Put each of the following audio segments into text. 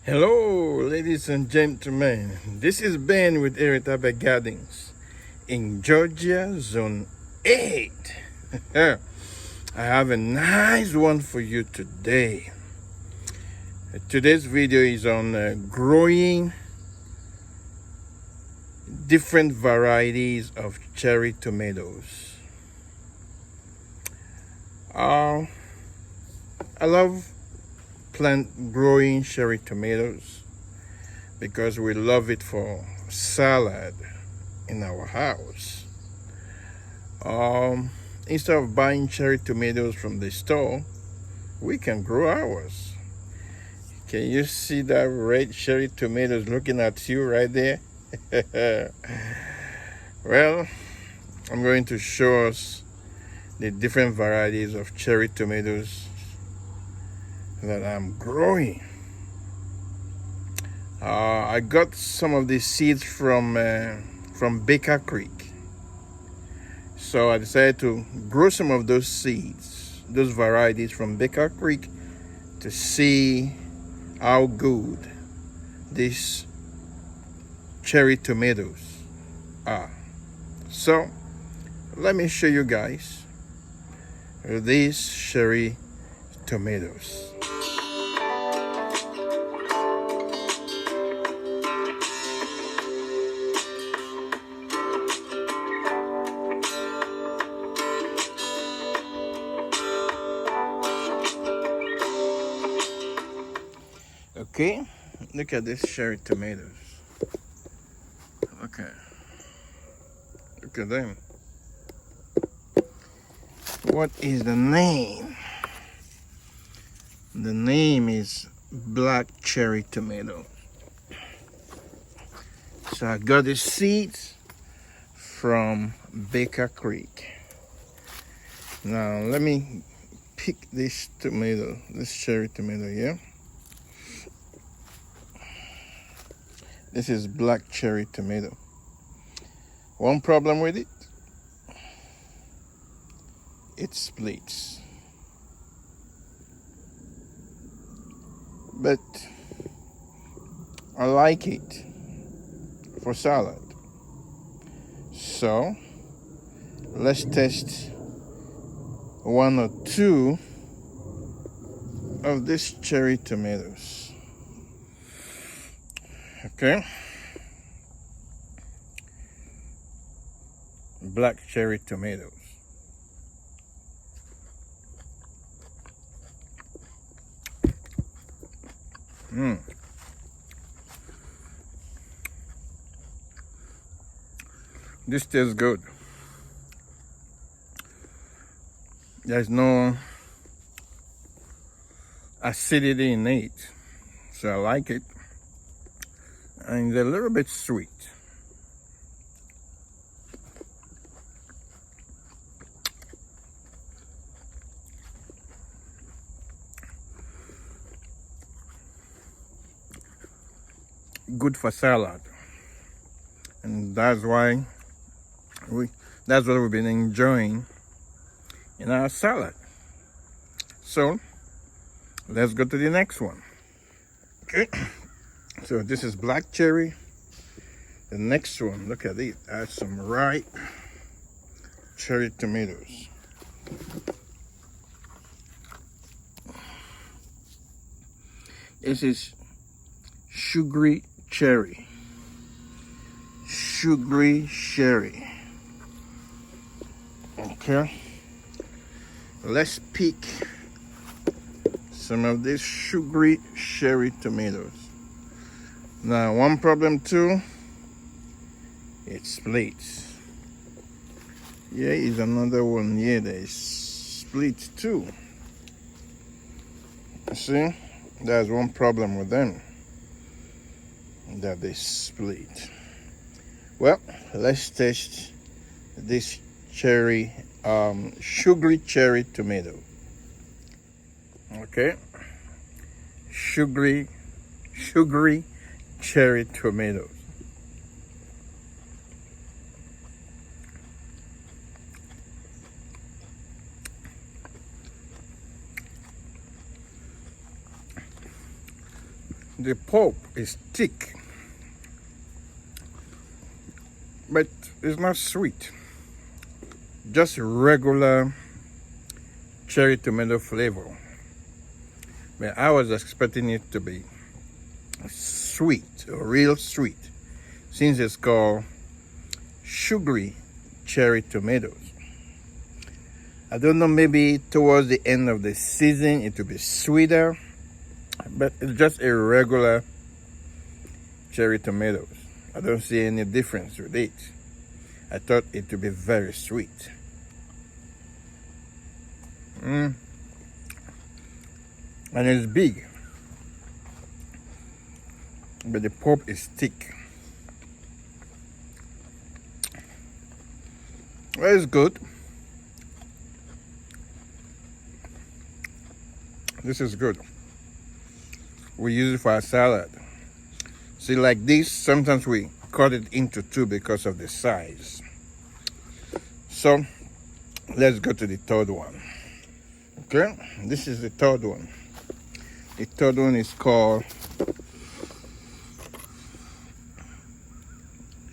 Hello, ladies and gentlemen. This is Ben with Eretabe Gardens in Georgia, Zone 8. I have a nice one for you today. Today's video is on growing different varieties of cherry tomatoes. I love plant growing cherry tomatoes because we love it for salad in our house. Instead of buying cherry tomatoes from the store, we can grow ours. Can you see that red cherry tomatoes looking at you right there? Well, I'm going to show us the different varieties of cherry tomatoes that I'm growing. I got some of these seeds from Baker Creek. So I decided to grow some of those seeds, those varieties from Baker Creek, to see how good these cherry tomatoes are. So let me show you guys these cherry tomatoes. Okay, look at these cherry tomatoes. Okay, look at them. What is the name? The name is black cherry tomato. So I got the seeds from Baker Creek. Now let me pick this tomato, this cherry tomato here. This is black cherry tomato. One problem with it, it splits. But I like it for salad. So let's test one or two of these cherry tomatoes. Okay. Black cherry tomatoes. This tastes good. There's no acidity in it, so I like it. And it's a little bit sweet. Good for salad, and that's what we've been enjoying in our salad. So let's go to the next one. Okay, so this is black cherry. The next one, look at it, has some ripe cherry tomatoes. This is sugary cherry. Sugary cherry. Okay. Let's pick some of these sugary cherry tomatoes. Now, one problem too, it splits. Here is another one here that is split too. You see, there's one problem with them, that they split. Well, let's test this cherry, sugary cherry tomato. Okay, sugary cherry tomatoes. The pulp is thick, but it's not sweet. Just regular cherry tomato flavor. But I was expecting it to be sweet, real sweet, since it's called sugary cherry tomatoes. I don't know, maybe towards the end of the season it will be sweeter, but it's just a regular cherry tomatoes. I don't see any difference with it. I thought it would be very sweet. And it's big, but the pulp is thick. Well, it's good. This is good. We use it for our salad. See, like this, sometimes we cut it into two because of the size. So let's go to the third one. Okay, this is the third one. The third one is called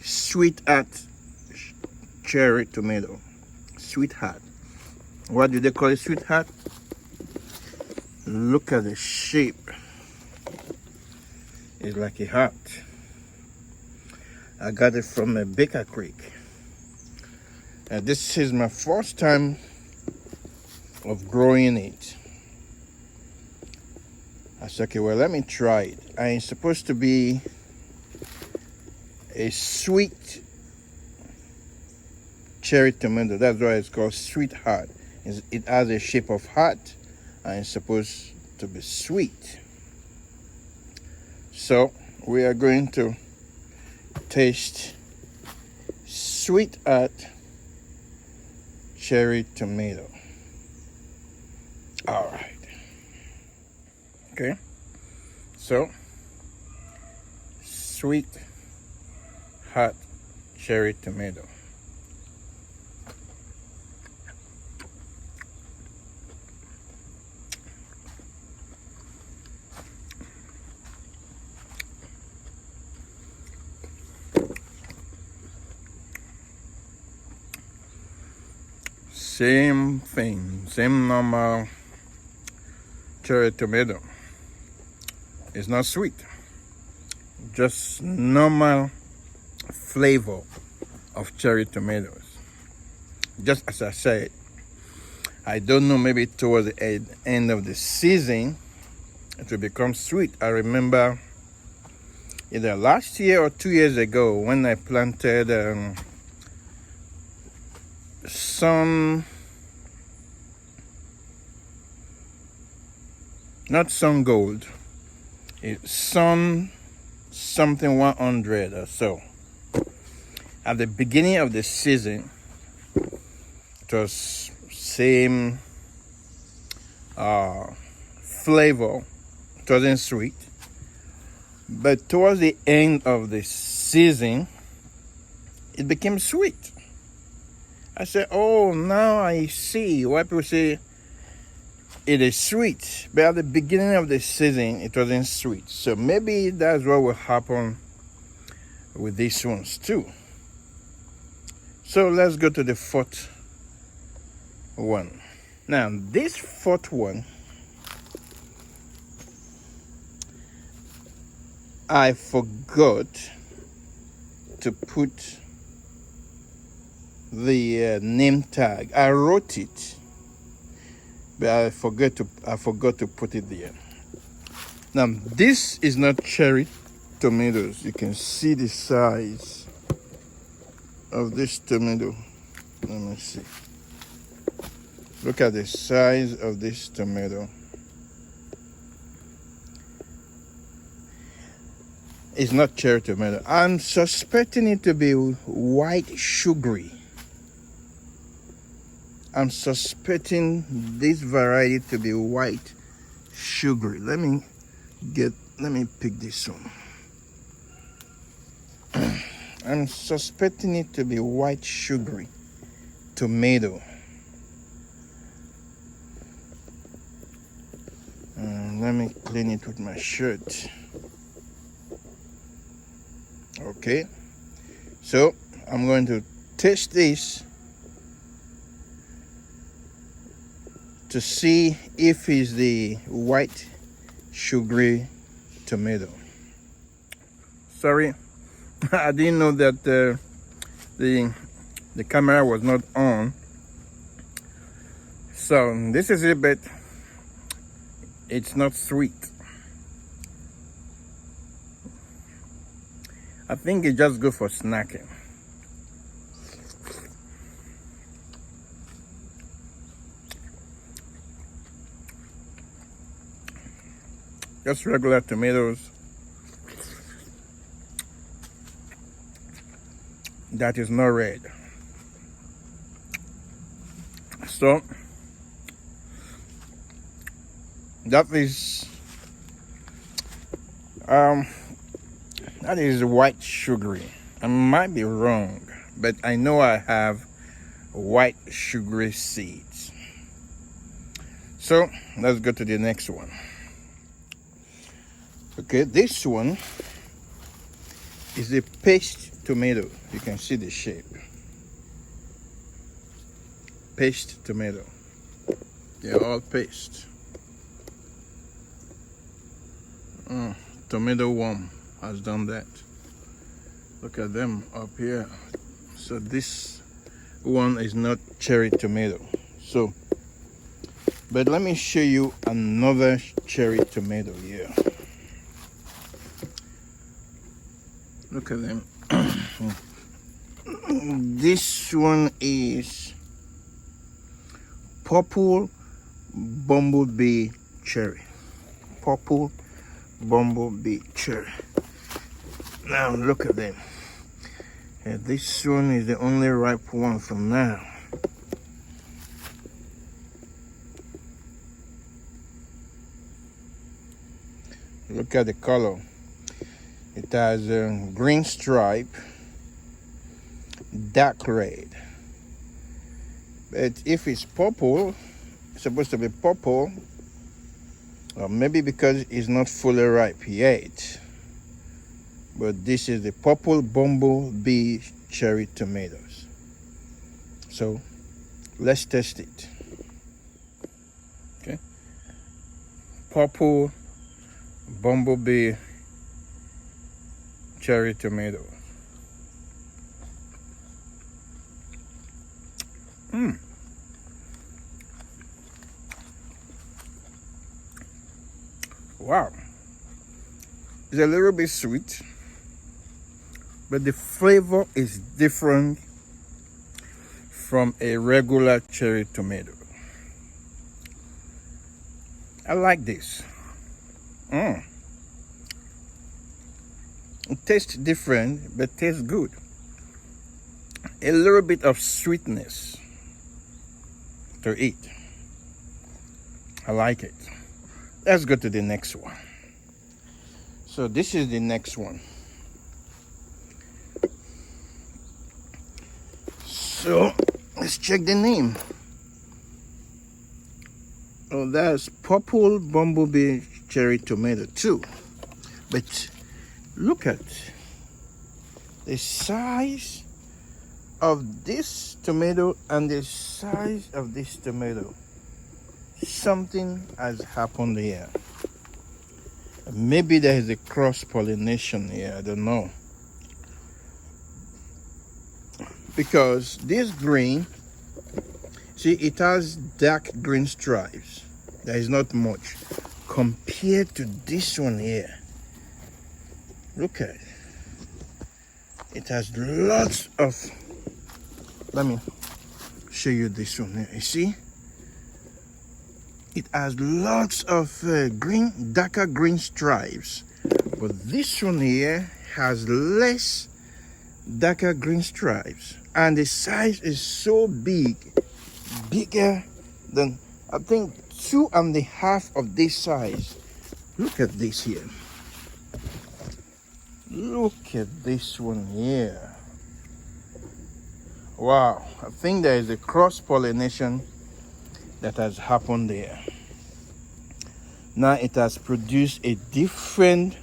Sweetheart cherry tomato. Sweetheart. What do they call it, sweetheart? Look at the shape. It's like a heart. I got it from a Baker Creek. This is my first time of growing it. I said, okay, well, let me try it. It's supposed to be a sweet cherry tomato. That's why it's called Sweetheart. It has a shape of heart and it's supposed to be sweet. So we are going to taste Sweetheart cherry tomato. All right. Okay. So Sweetheart cherry tomato. Same thing, same normal cherry tomato. It's not sweet, just normal flavor of cherry tomatoes. Just as I said, I don't know, maybe towards the end of the season it will become sweet. I remember either last year or 2 years ago when I planted not Sun Gold, it's Sun something 100 or so. At the beginning of the season, it was same flavor. It wasn't sweet. But towards the end of the season, it became sweet. I said, oh, now I see why people say it is sweet. But at the beginning of the season, it wasn't sweet. So maybe that's what will happen with these ones too. So let's go to the fourth one. Now, this fourth one, I forgot to put the name tag. I wrote it, but I forgot to put it there. Now, this is not cherry tomatoes. You can see the size of this tomato. Let me see. Look at the size of this tomato. It's not cherry tomato. I'm suspecting it to be white sugary. I'm suspecting this variety to be white sugary. Let me pick this one. I'm suspecting it to be white sugary tomato. Let me clean it with my shirt. Okay, so I'm going to taste this to see if it's the white sugary tomato. Sorry, I didn't know that the camera was not on. So this is it, but it's not sweet. I think it's just good for snacking. Just regular tomatoes that is not red. So that is white sugary. I might be wrong, but I know I have white sugary seeds. So let's go to the next one. Okay, this one is a paste tomato. You can see the shape. Paste tomato. They're all paste. Tomato worm has done that. Look at them up here. So this one is not cherry tomato. So, but let me show you another cherry tomato here. Look at them. This one is purple bumblebee cherry. Purple bumblebee cherry. Now look at them. This one is the only ripe one for now. Look at the color. It has a green stripe, dark red. But if it's purple, it's supposed to be purple, or maybe because it's not fully ripe yet. But this is the purple bumblebee cherry tomatoes. So let's test it. Okay. Purple bumblebee cherry tomato. Wow. It's a little bit sweet, but the flavor is different from a regular cherry tomato. I like this. It tastes different, but tastes good. A little bit of sweetness to eat. I like it. Let's go to the next one. So this is the next one. So let's check the name. Oh, that's purple bumblebee cherry tomato too. But look at the size of this tomato and the size of this tomato. Something has happened here. Maybe there is a cross-pollination here, I don't know. Because this green, see, it has dark green stripes. There is not much compared to this one here. Look at it. It has lots of, let me show you this one here. You see? It has lots of green, darker green stripes. But this one here has less darker green stripes. And the size is so big, bigger than, I think, 2.5 of this size. Look at this here. Look at this one here. Wow, I think there is a cross-pollination that has happened there. Now it has produced a different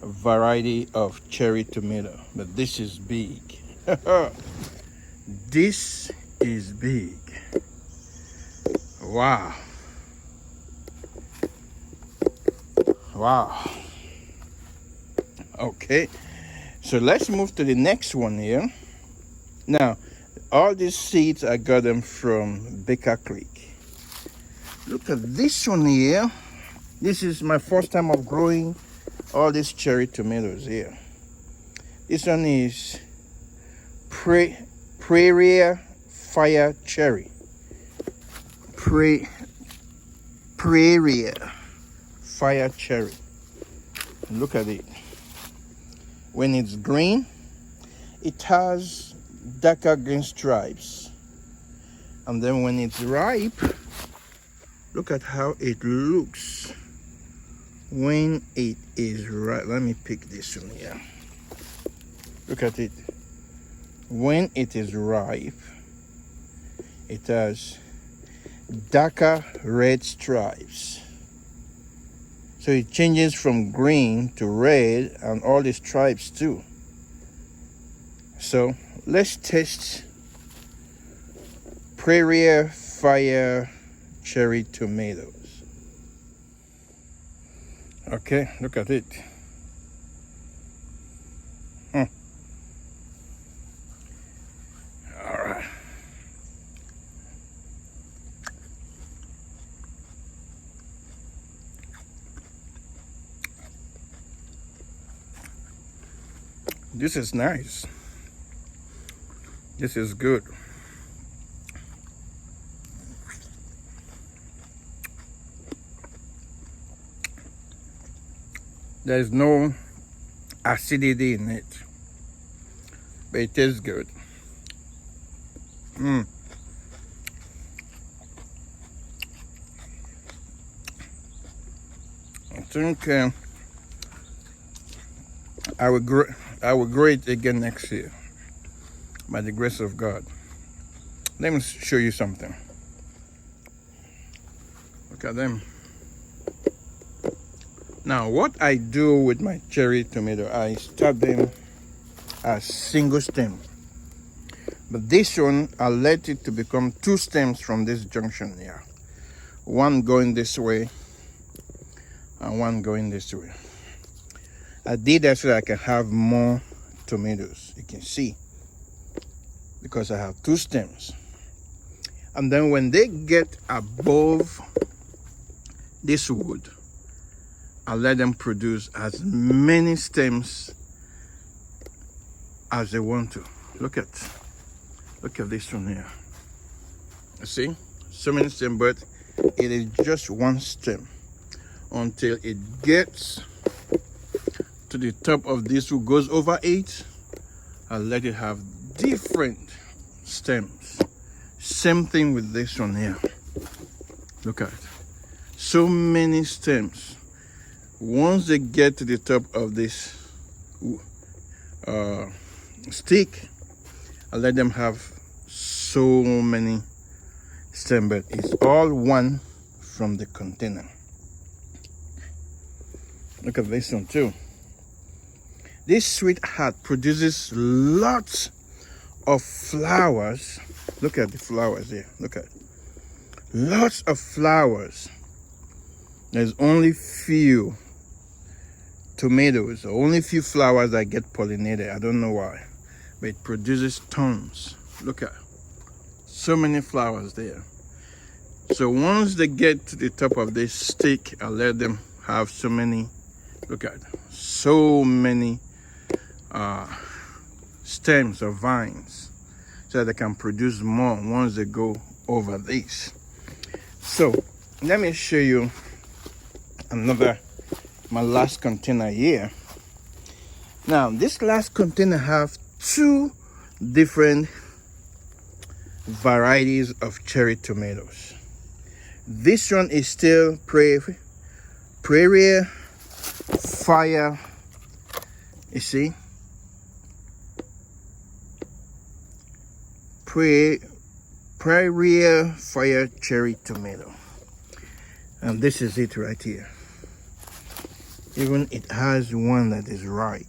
variety of cherry tomato, but this is big. This is big. Wow. Wow. Okay, so let's move to the next one here. Now, all these seeds, I got them from Baker Creek. Look at this one here. This is my first time of growing all these cherry tomatoes here. This one is Prairie Fire Cherry. Prairie Fire Cherry. Look at it. When it's green, it has darker green stripes. And then when it's ripe, look at how it looks when it is ripe. Let me pick this one here. Look at it. When it is ripe, it has darker red stripes. So it changes from green to red and all the stripes too. So let's test Prairie Fire Cherry tomatoes. Okay, look at it. All right. This is nice. This is good. There's no acidity in it, but it tastes good. I think I will grow it again next year by the grace of God. Let me show you something. Look at them. Now, what I do with my cherry tomato, I start them as single stem. But this one, I let it to become two stems from this junction here. One going this way and one going this way. I did that so that I can have more tomatoes. You can see, because I have two stems. And then when they get above this wood, I let them produce as many stems as they want to. Look at this one here. You see, so many stems, but it is just one stem until it gets to the top of this wood, goes over it. I let it have different stems. Same thing with this one here. Look at it. So many stems. Once they get to the top of this stick, I let them have so many stems, but it's all one from the container. Look at this one too. This sweetheart produces lots of flowers. Look at the flowers here. Look at it. Lots of flowers. There's only few tomatoes, only few flowers that get pollinated. I don't know why, but it produces tons. Look at it. So many flowers there. So once they get to the top of this stick, I let them have so many, look at it, so many stems or vines, so that they can produce more once they go over this. So let me show you my last container here. Now this last container have two different varieties of cherry tomatoes. This one is still Prairie Fire, you see, Prairie Fire Cherry Tomato. And this is it right here. Even it has one that is ripe.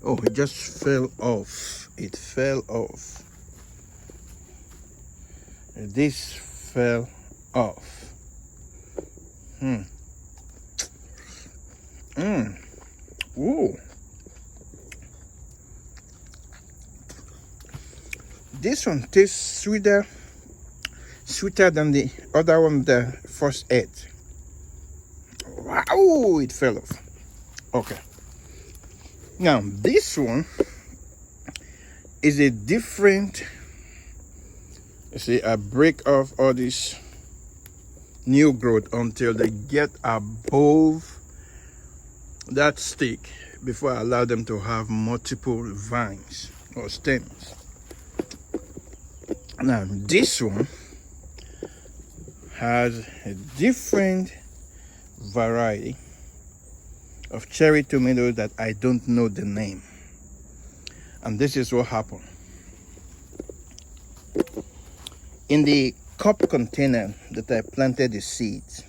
Oh, it just fell off. It fell off. This fell off. Ooh. This one tastes sweeter than the other one the first ate. Wow, it fell off. Okay. Now, this one is a different, you see, I break off all this new growth until they get above that stick before I allow them to have multiple vines or stems. Now, this one has a different variety of cherry tomatoes that I don't know the name. And this is what happened. In the cup container that I planted the seeds,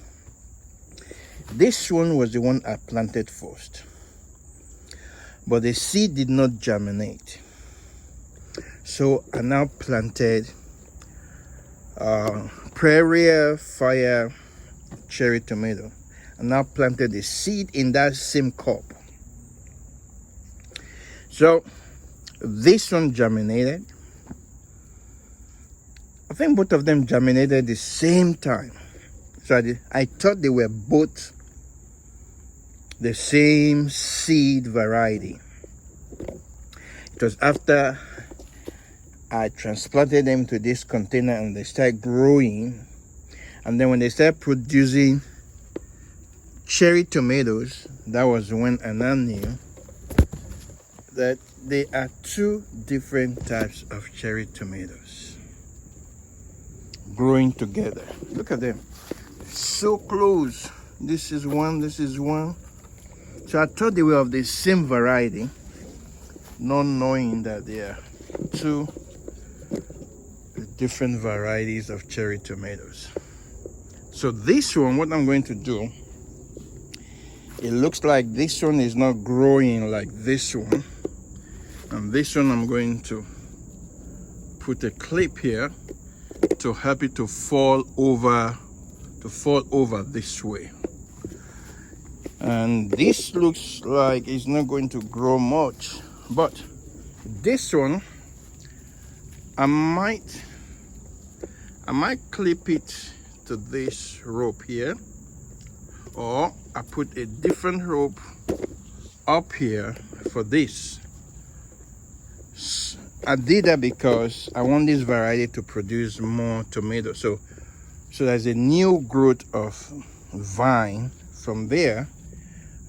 this one was the one I planted first. But the seed did not germinate. So I now planted Prairie Fire cherry tomato. I now planted the seed in that same cup. So this one germinated. I think both of them germinated the same time. So I thought they were both the same seed variety. It was after I transplanted them to this container and they started growing. And then when they started producing cherry tomatoes, that was when I now knew that they are two different types of cherry tomatoes growing together. Look at them, so close. This is one, this is one. So I thought they were of the same variety, not knowing that they are two different varieties of cherry tomatoes. So this one, what I'm going to do, it looks like this one is not growing like this one. And this one I'm going to put a clip here to help it to fall over this way. And this looks like it's not going to grow much, but this one I might clip it to this rope here, or I put a different rope up here for this. I did that because I want this variety to produce more tomatoes. So there's a new growth of vine from there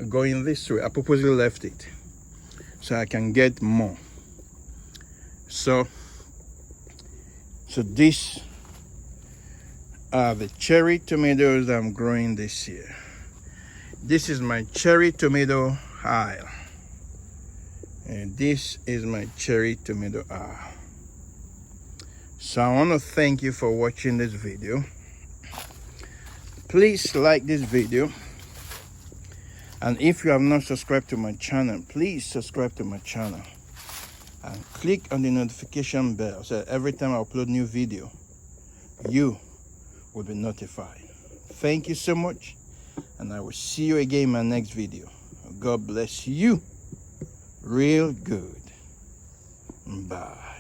going this way. I purposely left it so I can get more. So these are the cherry tomatoes I'm growing this year. This is my cherry tomato aisle. And this is my cherry tomato aisle. So I want to thank you for watching this video. Please like this video. And if you have not subscribed to my channel, please subscribe to my channel. And click on the notification bell so every time I upload new video, you will be notified. Thank you so much. And I will see you again in my next video. God bless you real good. Bye.